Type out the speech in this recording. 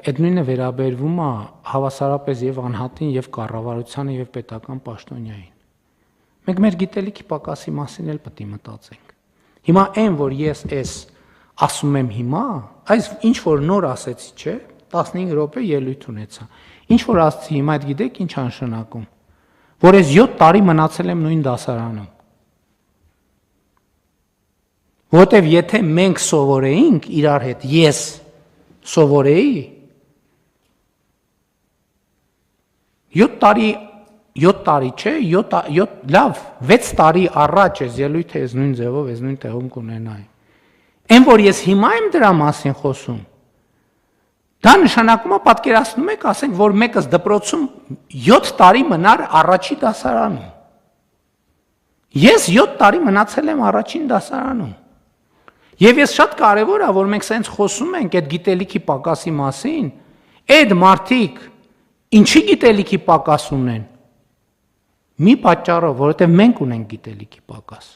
այդ նույնը վերաբերվում է հավասարապես եւ անհատին եւ կառավարությանը եւ պետական պաշտոնյային։ Մենք մեր գիտելիքի պակասի մասին էլ պետք է մտածենք։ Հիմա այն, որ ես ասում եմ հիմա, այս ինչ որ նոր ասեցի, չէ, 15 րոպե ելույթ ունեցա։ Ինչ որ ասեցի հիմա, այդ գիտեք ինչ անշանակում, որ ես 7 տարի մնացել եմ նույն դասարանում։ Որտեւ եթե մենք սովորեինք իրար հետ, ես սովորեի 7 տարի չէ, 7 լավ, 6 տարի առաջ ես ելույթը ես նույն ձևով, ես նույն տեղում կունենայի։ Այն որ ես հիմա եմ դրա մասին խոսում, դա նշանակում է պատկերացնում եք, ասենք, որ մեկս դպրոցում 7 տարի մնար առաջի դասարանում։ Ես 7 տարի մնացել եմ առաջին դասարանում։ Եվ ես շատ կարևոր է, որ մենք սենց խոսում ենք այդ գիտելիքի պակասի մասին, այդ մարդիկ ինչի գիտելիքի պակաս ունեն։ Մի պատճառով, որովհետև մենք ունենք գիտելիքի պակաս։